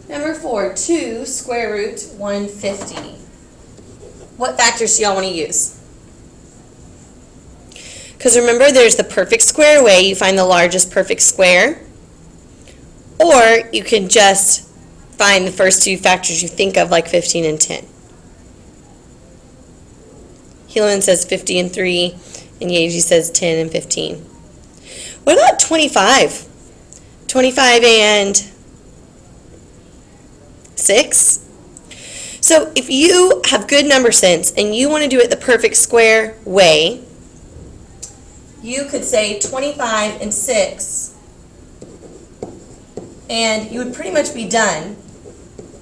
Number 4, 2 square root 150. What factors do y'all want to use? Because remember, there's the perfect square way. You find the largest perfect square. Or you can just find the first two factors you think of, like 15 and 10. Helaman says 50 and 3, and Yeji says 10 and 15. What about 25? 25 and 6? So if you have good number sense and you want to do it the perfect square way, you could say 25 and 6, and you would pretty much be done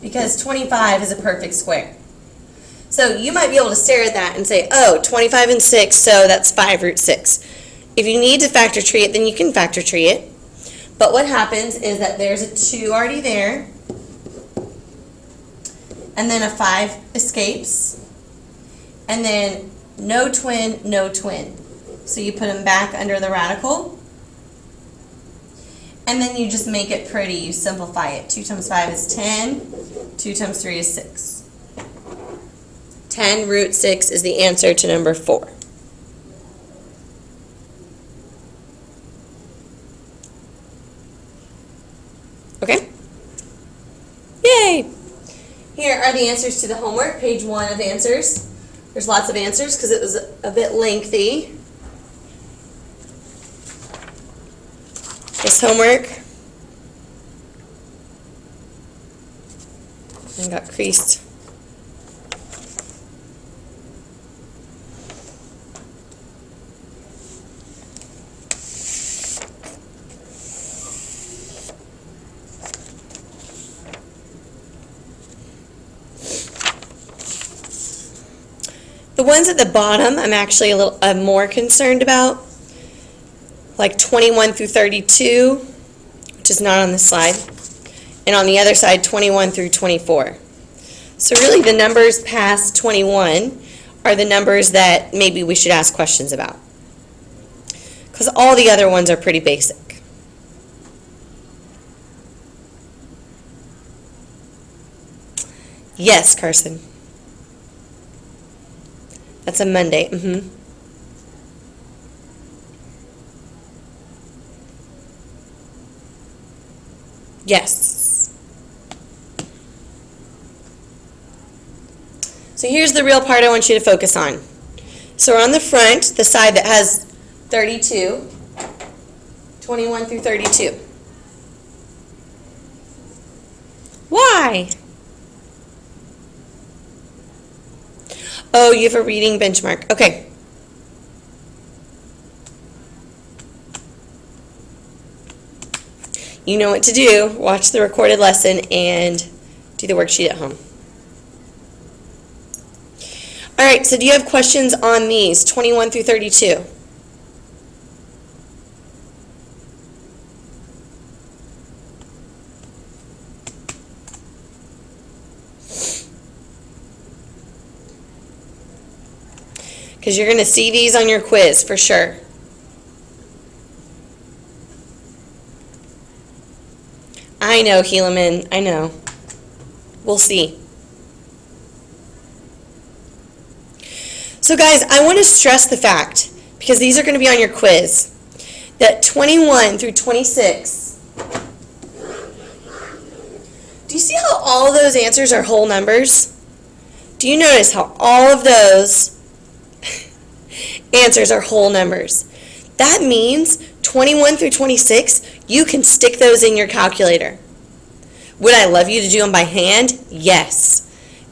because 25 is a perfect square. So you might be able to stare at that and say, oh, 25 and 6, so that's 5 root 6. If you need to factor tree it, then you can factor tree it. But what happens is that there's a 2 already there, and then a 5 escapes, and then no twin, no twin. So you put them back under the radical, and then you just make it pretty. You simplify it. 2 times 5 is 10, 2 times 3 is 6. 10 root 6 is the answer to number 4. Okay? Yay! Here are the answers to the homework, page 1 of answers. There's lots of answers because it was a bit lengthy. This homework. And got creased. The ones at the bottom, I'm actually a little more concerned about, like 21 through 32, which is not on this slide, and on the other side, 21 through 24. So really the numbers past 21 are the numbers that maybe we should ask questions about, because all the other ones are pretty basic. Yes, Carson. That's a Monday. Yes. So here's the real part I want you to focus on. So we're on the front, the side that has 32, 21 through 32. Why? Oh, you have a reading benchmark. Okay. You know what to do. Watch the recorded lesson and do the worksheet at home. All right, so do you have questions on these, 21 through 32? Because you're going to see these on your quiz for sure. I know, Helaman, I know. We'll see. So guys, I want to stress the fact, because these are going to be on your quiz, that 21 through 26, do you see how all of those answers are whole numbers? Do you notice how all of those answers are whole numbers? That means 21 through 26, you can stick those in your calculator. Would I love you to do them by hand? Yes.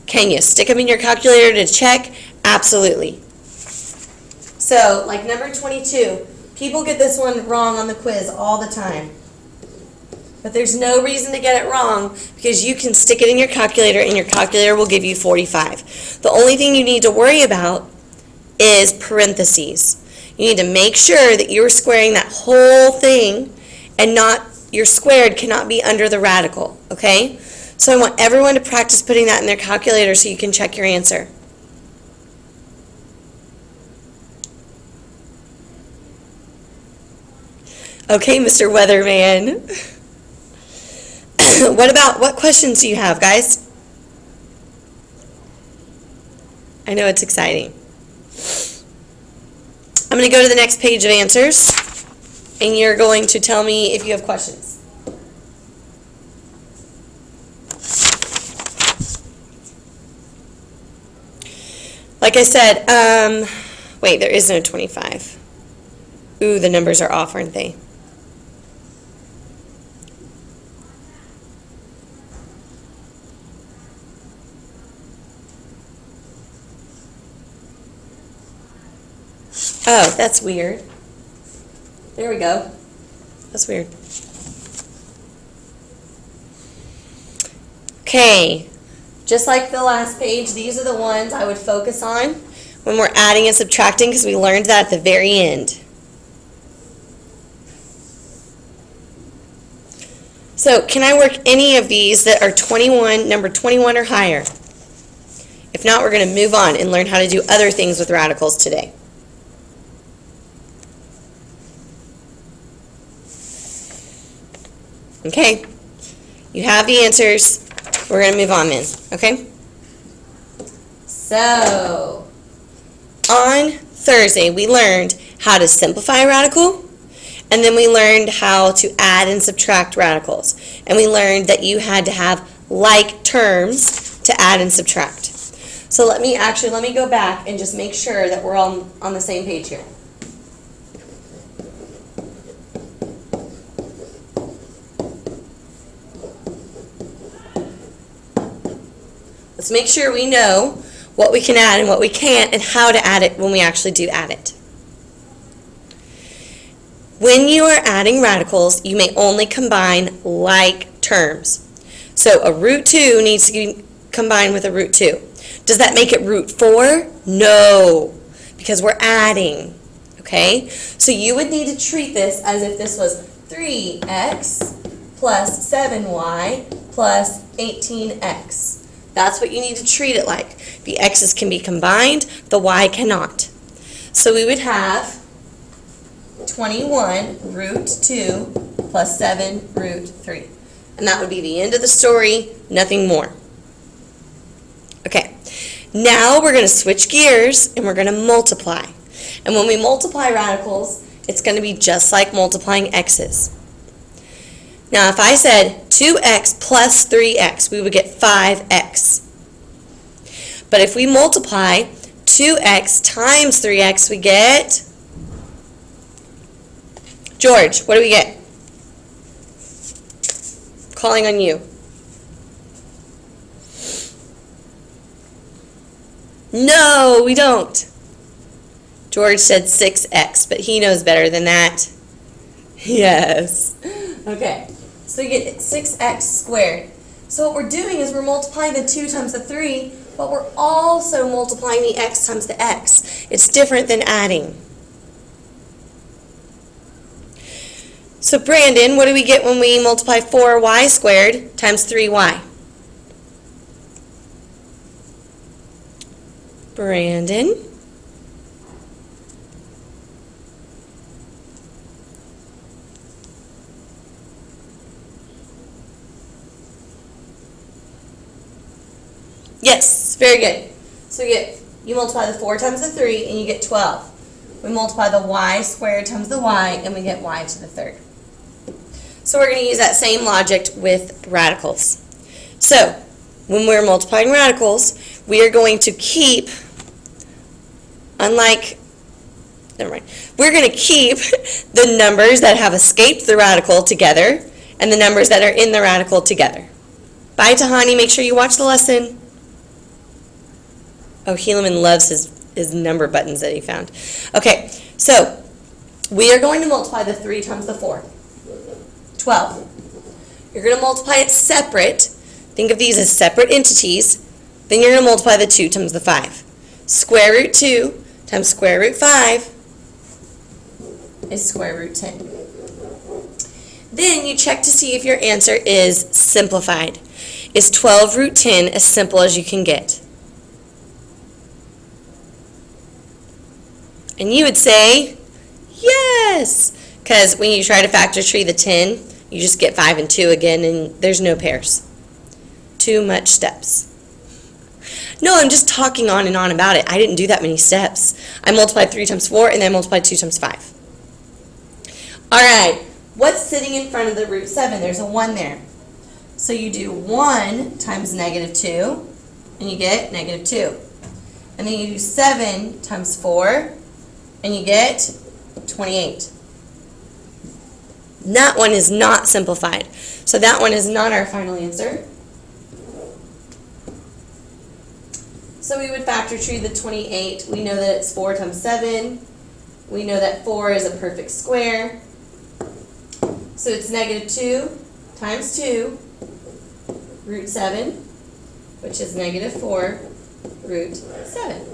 Can you stick them in your calculator to check? Absolutely. So, like number 22, people get this one wrong on the quiz all the time. But there's no reason to get it wrong because you can stick it in your calculator and your calculator will give you 45. The only thing you need to worry about is parentheses. You need to make sure that you're squaring that whole thing and not, your squared cannot be under the radical, okay? So I want everyone to practice putting that in their calculator so you can check your answer. Okay, Mr. Weatherman. what questions do you have, guys? I know it's exciting. I'm going to go to the next page of answers, and you're going to tell me if you have questions. Like I said, wait, there is no 25. Ooh, the numbers are off, aren't they? Oh, that's weird. There we go. That's weird. Okay, just like the last page, these are the ones I would focus on when we're adding and subtracting, because we learned that at the very end. So, can I work any of these that are 21, number 21 or higher? If not, we're going to move on and learn how to do other things with radicals today. Okay, you have the answers. We're going to move on then, okay? So, on Thursday, we learned how to simplify a radical, and then we learned how to add and subtract radicals. And we learned that you had to have like terms to add and subtract. So let me go back and just make sure that we're all on the same page here. Let's make sure we know what we can add and what we can't, and how to add it when we actually do add it. When you are adding radicals, you may only combine like terms. So a root 2 needs to be combined with a root 2. Does that make it root 4? No, because we're adding, okay? So you would need to treat this as if this was 3x plus 7y plus 18x. That's what you need to treat it like. The x's can be combined, the y cannot. So we would have 21 root 2 plus 7 root 3. And that would be the end of the story, nothing more. Okay, now we're going to switch gears and we're going to multiply. And when we multiply radicals, it's going to be just like multiplying x's. Now if I said 2x plus 3x, we would get 5x. But if we multiply 2x times 3x, we get, George, what do we get? Calling on you. No, we don't. George said 6x, but he knows better than that. Yes. Okay, so you get 6x squared. So what we're doing is we're multiplying the 2 times the 3, but we're also multiplying the x times the x. It's different than adding. So Brandon, what do we get when we multiply 4y squared times 3y? Brandon? Yes, very good. So you multiply the 4 times the 3 and you get 12. We multiply the y squared times the y and we get y to the third. So we're going to use that same logic with radicals. So when we're multiplying radicals, we are going to keep, we're going to keep the numbers that have escaped the radical together and the numbers that are in the radical together. Bye, Tahani. Make sure you watch the lesson. Oh, Helaman loves his number buttons that he found. Okay, so we are going to multiply the 3 times the 4. 12. You're going to multiply it separate. Think of these as separate entities. Then you're going to multiply the 2 times the 5. Square root 2 times square root 5 is square root 10. Then you check to see if your answer is simplified. Is 12 root 10 as simple as you can get? And you would say, yes, because when you try to factor tree the 10, You just get 5 and 2 again, and there's no pairs. Too much steps. No, I'm just talking on and on about it. I didn't do that many steps. I multiplied 3 times 4, and then I multiplied 2 times 5. All right, what's sitting in front of the root 7? There's a 1 there. So you do 1 times negative 2, and you get negative 2. And then you do 7 times 4, and you get 28. That one is not simplified. So that one is not our final answer. So we would factor tree the 28. We know that it's 4 times 7. We know that 4 is a perfect square. So it's negative 2 times 2, root 7, which is negative 4, root 7.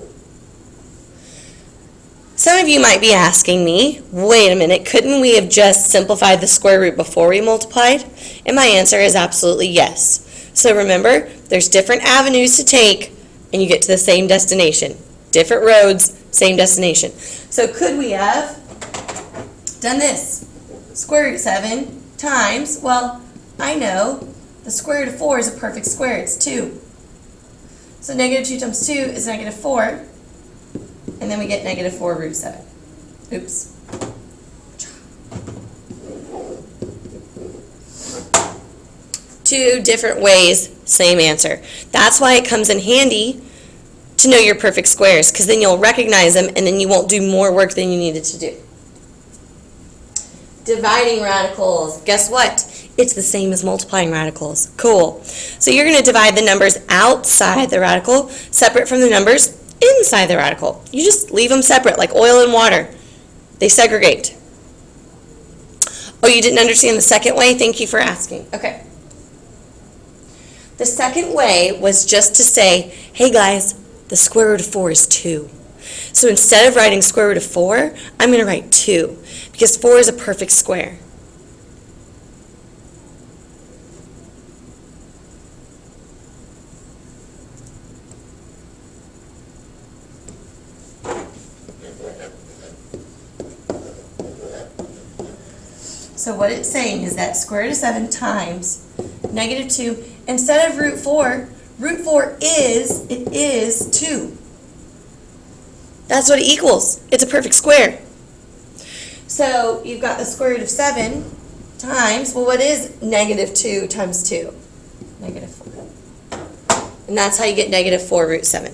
Some of you might be asking me, wait a minute, couldn't we have just simplified the square root before we multiplied? And my answer is absolutely yes. So remember, there's different avenues to take, and you get to the same destination. Different roads, same destination. So could we have done this? Square root 7 times, well, I know the square root of 4 is a perfect square. It's 2. So negative 2 times 2 is negative 4. And then we get negative 4 root 7. Oops. Two different ways, same answer. That's why it comes in handy to know your perfect squares, because then you'll recognize them and then you won't do more work than you needed to do. Dividing radicals. Guess what? It's the same as multiplying radicals. Cool. So you're going to divide the numbers outside the radical, separate from the numbers inside the radical. You just leave them separate, like oil and water. They segregate. Oh, you didn't understand the second way? Thank you for asking. Okay. The second way was just to say, hey guys, the square root of 4 is 2. So instead of writing square root of 4, I'm going to write 2, because 4 is a perfect square. So what it's saying is that square root of 7 times negative 2, instead of root 4 is 2. That's what it equals. It's a perfect square. So you've got the square root of 7 times, well, what is negative 2 times 2? Negative 4. And that's how you get negative 4 root 7.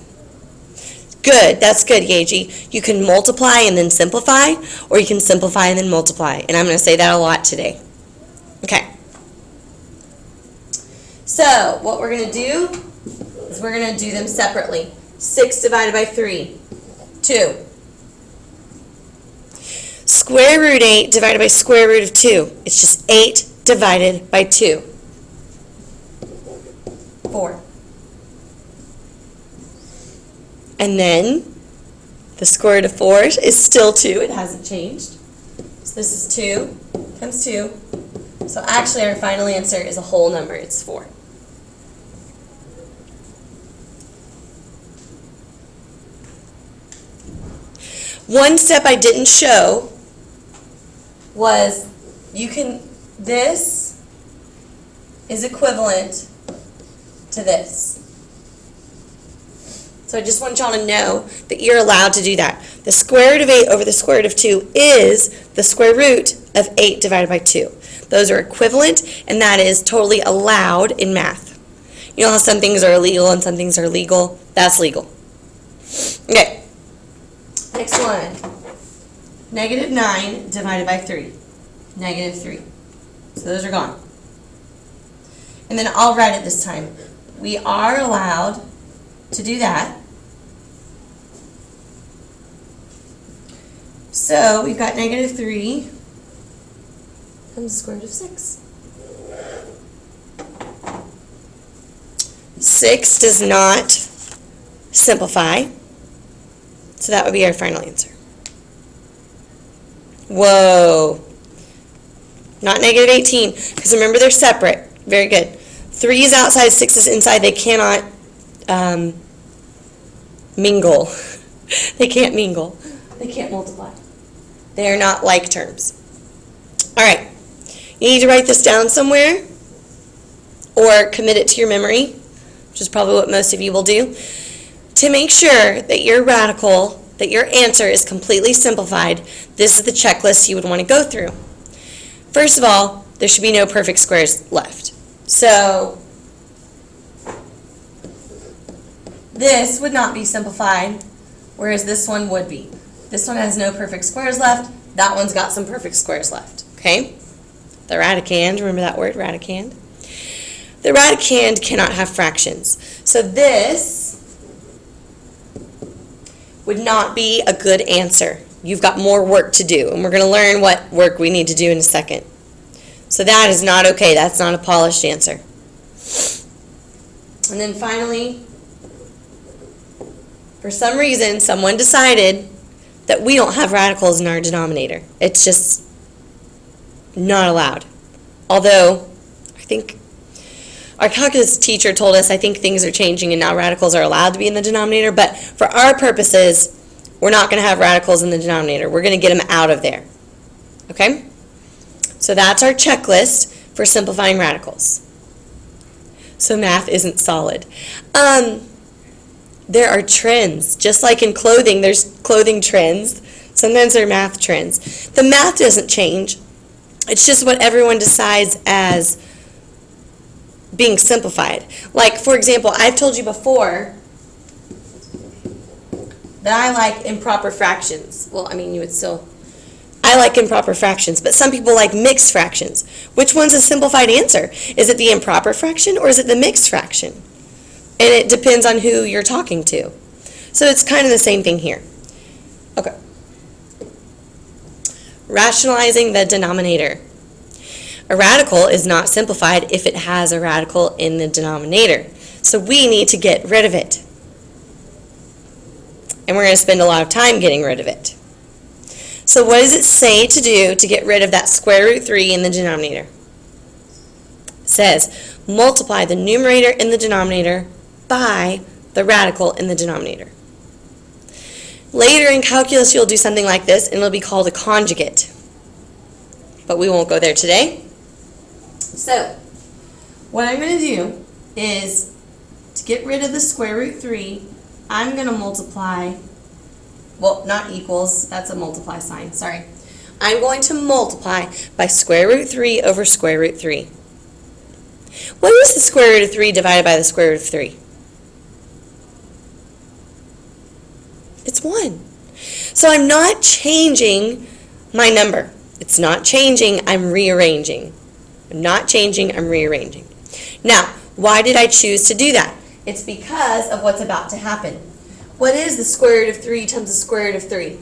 Good, that's good, Yeji. You can multiply and then simplify, or you can simplify and then multiply. And I'm going to say that a lot today. Okay. So what we're going to do is we're going to do them separately. 6 divided by 3, 2. Square root 8 divided by square root of 2. It's just 8 divided by 2. 4. And then the square root of 4 is still 2. It hasn't changed. So this is 2 times 2. So actually our final answer is a whole number. It's 4. One step I didn't show was this is equivalent to this. So I just want y'all to know that you're allowed to do that. The square root of 8 over the square root of 2 is the square root of 8 divided by 2. Those are equivalent, and that is totally allowed in math. You know how some things are illegal and some things are legal? That's legal. Okay. Next one. Negative 9 divided by 3. Negative 3. So those are gone. And then I'll write it this time. We are allowed to do that. So we've got negative 3 times the square root of 6. 6 does not simplify, so that would be our final answer. Whoa. Not negative 18, because remember they're separate. Very good. 3 is outside, 6 is inside. They cannot mingle. They can't mingle. They can't multiply. They are not like terms. All right. You need to write this down somewhere or commit it to your memory, which is probably what most of you will do, to make sure that your radical, that your answer is completely simplified. This is the checklist you would want to go through. First of all, there should be no perfect squares left. So this would not be simplified, whereas this one would be. This one has no perfect squares left. That one's got some perfect squares left. Okay? The radicand, remember that word, radicand? The radicand cannot have fractions. So this would not be a good answer. You've got more work to do, and we're going to learn what work we need to do in a second. So that is not okay. That's not a polished answer. And then finally, for some reason, someone decided that we don't have radicals in our denominator. It's just not allowed. Although, I think our calculus teacher told us, I think things are changing and now radicals are allowed to be in the denominator, but for our purposes, we're not going to have radicals in the denominator. We're going to get them out of there. Okay? So that's our checklist for simplifying radicals. So math isn't solid. There are trends. Just like in clothing, there's clothing trends. Sometimes there are math trends. The math doesn't change. It's just what everyone decides as being simplified. Like, for example, I've told you before that I like improper fractions. Well, I mean, you would still... I like improper fractions, but some people like mixed fractions. Which one's a simplified answer? Is it the improper fraction or is it the mixed fraction? And it depends on who you're talking to. So it's kind of the same thing here. Okay. Rationalizing the denominator. A radical is not simplified if it has a radical in the denominator. So we need to get rid of it. And we're going to spend a lot of time getting rid of it. So what does it say to do to get rid of that square root 3 in the denominator? It says, multiply the numerator in the denominator by the radical in the denominator. Later in calculus, you'll do something like this, and it'll be called a conjugate. But we won't go there today. So, what I'm going to do is, to get rid of the square root 3, I'm going to multiply, well, not equals, that's a multiply sign, sorry. I'm going to multiply by square root 3 over square root 3. What is the square root of 3 divided by the square root of 3? It's 1. So I'm not changing my number. It's not changing, I'm rearranging. I'm not changing, I'm rearranging. Now, why did I choose to do that? It's because of what's about to happen. What is the square root of 3 times the square root of 3?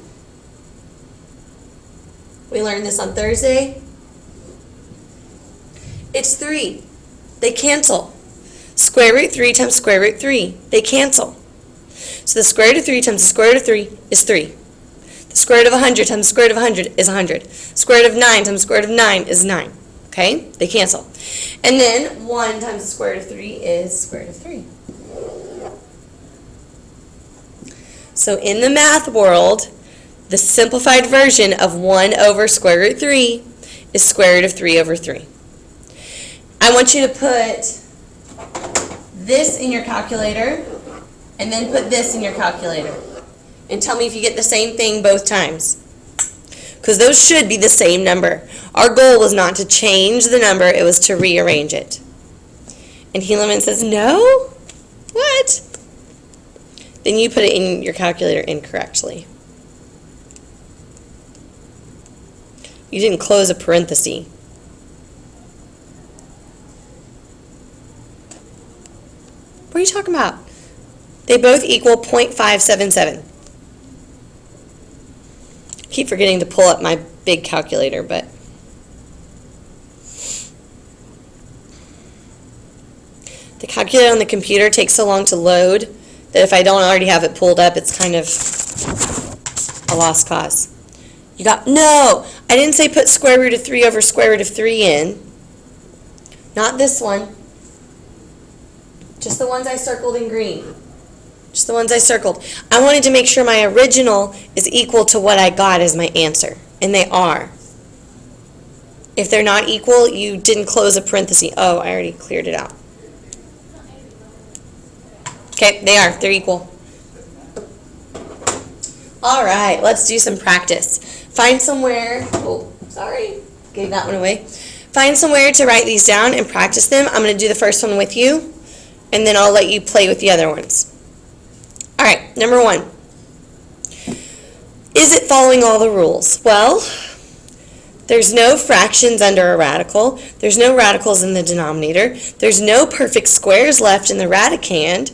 We learned this on Thursday. It's 3. They cancel. Square root 3 times square root 3. They cancel. So the square root of 3 times the square root of 3 is 3. The square root of 100 times the square root of 100 is 100. Square root of 9 times the square root of 9 is 9. Okay? They cancel. And then 1 times the square root of 3 is square root of 3. So in the math world, the simplified version of 1 over square root 3 is square root of 3 over 3. I want you to put this in your calculator and then put this in your calculator. And tell me if you get the same thing both times. Because those should be the same number. Our goal was not to change the number, it was to rearrange it. And Helaman says, no? What? Then you put it in your calculator incorrectly. You didn't close a parenthesis. What are you talking about? They both equal 0.577. Keep forgetting to pull up my big calculator, but the calculator on the computer takes so long to load that if I don't already have it pulled up, it's kind of a lost cause. You got, no, I didn't say put square root of 3 over square root of 3 in. Not this one. Just the ones I circled in green. Just the ones I circled. I wanted to make sure my original is equal to what I got as my answer. And they are. If they're not equal, you didn't close a parenthesis. Oh, I already cleared it out. Okay, they are. They're equal. All right, let's do some practice. Find somewhere. Oh, sorry. Gave that one away. Find somewhere to write these down and practice them. I'm going to do the first one with you, and then I'll let you play with the other ones. All right, number 1. Is it following all the rules? Well, there's no fractions under a radical. There's no radicals in the denominator. There's no perfect squares left in the radicand.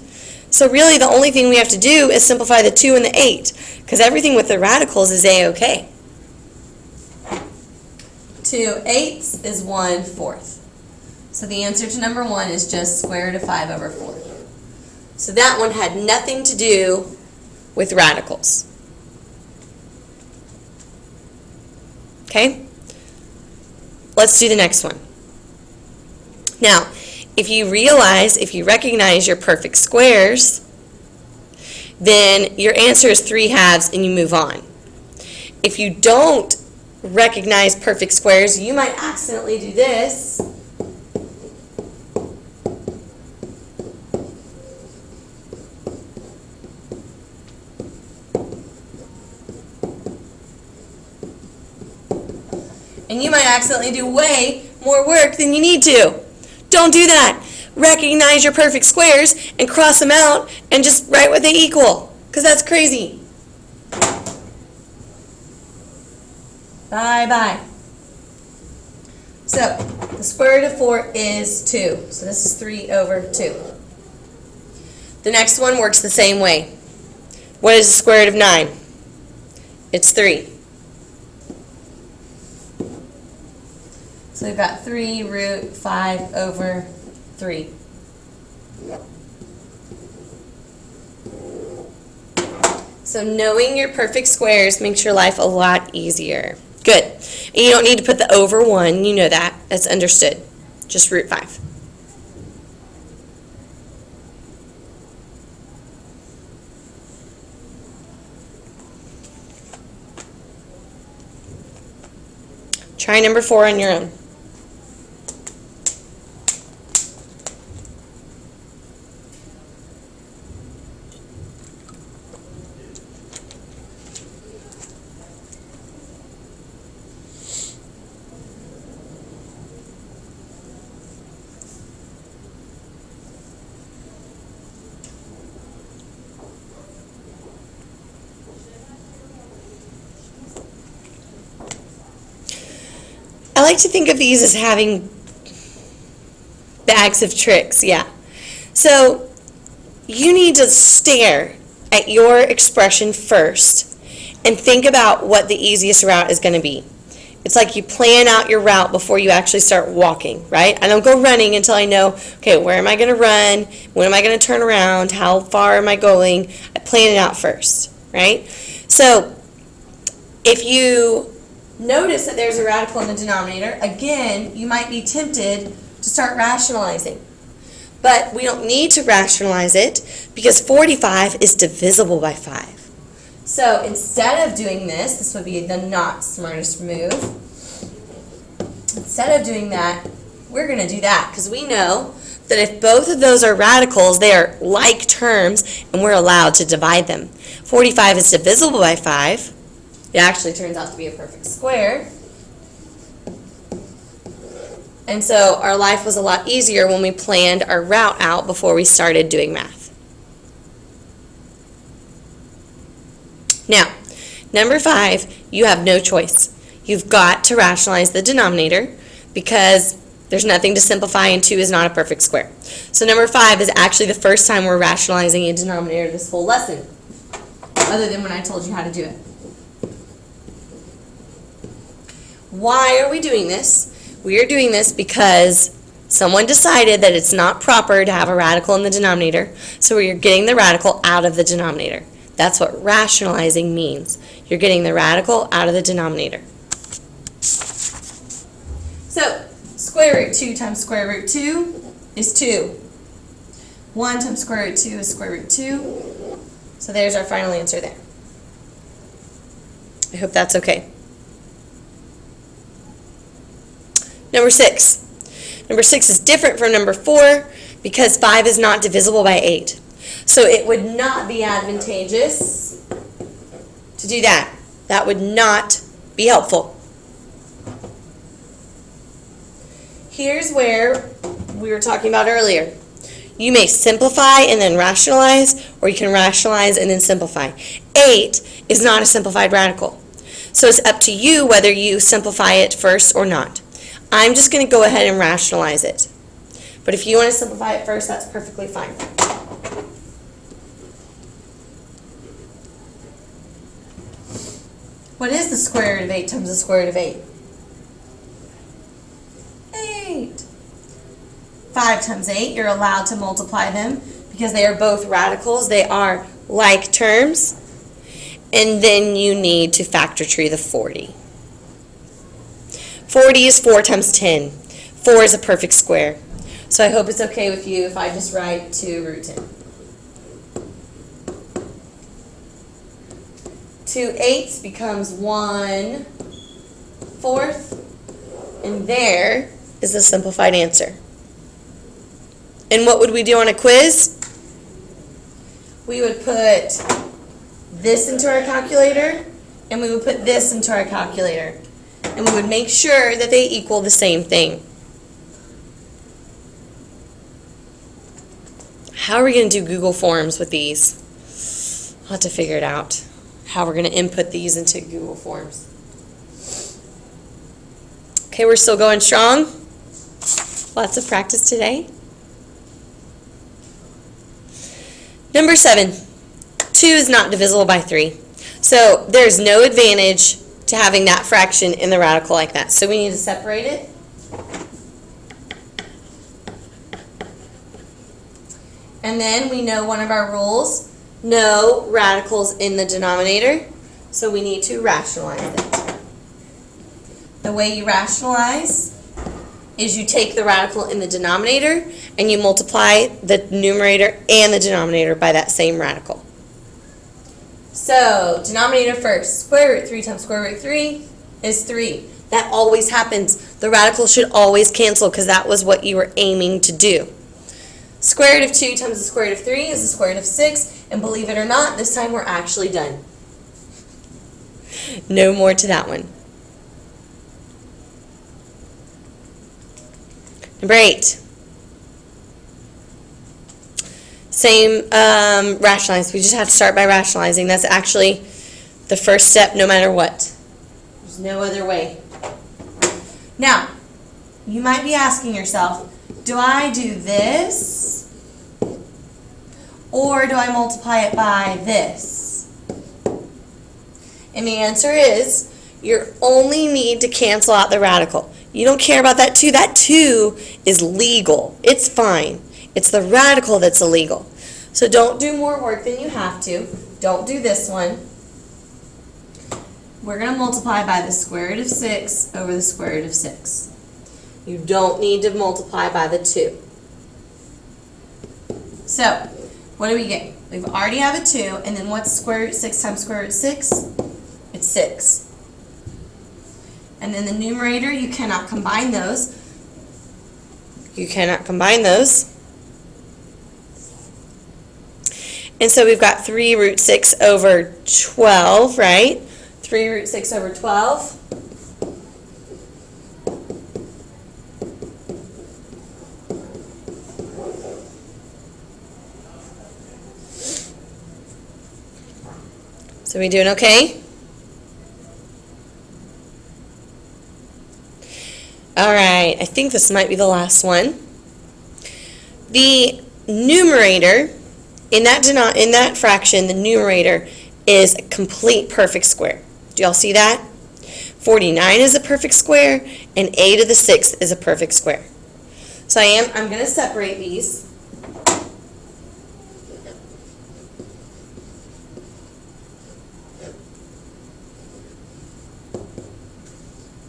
So really the only thing we have to do is simplify the 2 and the 8, because everything with the radicals is a-okay. 2 eighths is 1/4. So the answer to number 1 is just square root of 5 over 4. So that one had nothing to do with radicals. Okay? Let's do the next one. Now, if you recognize your perfect squares, then your answer is 3/2 and you move on. If you don't recognize perfect squares, you might accidentally do this. And you might accidentally do way more work than you need to. Don't do that. Recognize your perfect squares and cross them out and just write what they equal, because that's crazy. Bye-bye. So, the square root of 4 is 2. So this is 3 over 2. The next one works the same way. What is the square root of 9? It's 3. So we've got 3 root 5 over 3. So knowing your perfect squares makes your life a lot easier. Good. And you don't need to put the over 1. You know that. That's understood. Just root 5. Try number 4 on your own. I like to think of these as having bags of tricks, yeah. So you need to stare at your expression first and think about what the easiest route is going to be. It's like you plan out your route before you actually start walking, right? I don't go running until I know, okay, where am I going to run? When am I going to turn around? How far am I going? I plan it out first, right? So if you notice that there's a radical in the denominator, again, you might be tempted to start rationalizing. But we don't need to rationalize it because 45 is divisible by 5. So instead of doing this would be the not smartest move. Instead of doing that, we're going to do that because we know that if both of those are radicals, they are like terms and we're allowed to divide them. 45 is divisible by 5. It actually turns out to be a perfect square. And so our life was a lot easier when we planned our route out before we started doing math. Now, number 5, you have no choice. You've got to rationalize the denominator because there's nothing to simplify and 2 is not a perfect square. So number 5 is actually the first time we're rationalizing a denominator this whole lesson, other than when I told you how to do it. Why are we doing this? We are doing this because someone decided that it's not proper to have a radical in the denominator, so we're getting the radical out of the denominator. That's what rationalizing means. You're getting the radical out of the denominator. So, square root 2 times square root 2 is 2. 1 times square root 2 is square root 2. So there's our final answer there. I hope that's okay. Number 6. Number 6 is different from number 4 because 5 is not divisible by 8. So it would not be advantageous to do that. That would not be helpful. Here's where we were talking about earlier. You may simplify and then rationalize, or you can rationalize and then simplify. 8 is not a simplified radical. So it's up to you whether you simplify it first or not. I'm just going to go ahead and rationalize it. But if you want to simplify it first, that's perfectly fine. What is the square root of 8 times the square root of 8? 8. 5 times 8, you're allowed to multiply them because they are both radicals. They are like terms. And then you need to factor tree the 40. 40 is 4 times 10. 4 is a perfect square. So I hope it's okay with you if I just write 2 root 10. 2 eighths becomes 1/4. And there is the simplified answer. And what would we do on a quiz? We would put this into our calculator, and we would put this into our calculator. And we would make sure that they equal the same thing. How are we going to do Google Forms with these? I'll have to figure it out, how we're going to input these into Google Forms. Okay, we're still going strong. Lots of practice today. Number 7, 2 is not divisible by 3. So there's no advantage to having that fraction in the radical like that. So we need to separate it. And then we know one of our rules, no radicals in the denominator. So we need to rationalize it. The way you rationalize is you take the radical in the denominator and you multiply the numerator and the denominator by that same radical. So, denominator first, square root 3 times square root 3 is 3. That always happens. The radicals should always cancel because that was what you were aiming to do. Square root of 2 times the square root of 3 is the square root of 6, and believe it or not, this time we're actually done. No more to that one. Number 8. Same rationalize. We just have to start by rationalizing. That's actually the first step no matter what. There's no other way. Now, you might be asking yourself, do I do this or do I multiply it by this? And the answer is you only need to cancel out the radical. You don't care about that 2. That 2 is legal. It's fine. It's the radical that's illegal. So don't do more work than you have to. Don't do this one. We're going to multiply by the square root of 6 over the square root of 6. You don't need to multiply by the 2. So, what do we get? We already have a 2, and then what's square root 6 times square root 6? It's 6. And then the numerator, you cannot combine those. You cannot combine those. And so we've got 3 root 6 over 12, right? 3 root 6 over 12. So we doing okay? All right, I think this might be the last one. The numerator in that fraction, the numerator is a complete perfect square. Do y'all see that? 49 is a perfect square, and a to the 6th is a perfect square. So I'm going to separate these.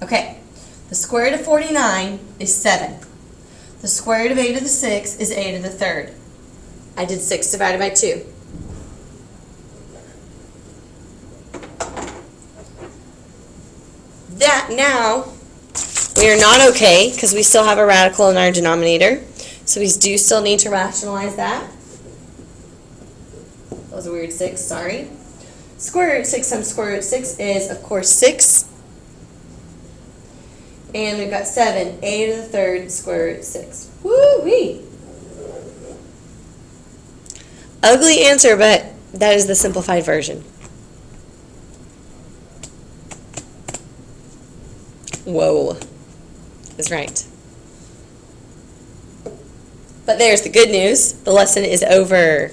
Okay, the square root of 49 is 7. The square root of a to the 6th is a to the 3rd. I did 6 divided by 2. That now, We are not okay because we still have a radical in our denominator. So we do still need to rationalize that. That was a weird 6, sorry. Square root 6 times square root 6 is, of course, 6. And we've got 7, a to the third square root 6. Woo-wee! Ugly answer, but that is the simplified version. Whoa, is right. But there's the good news. The lesson is over.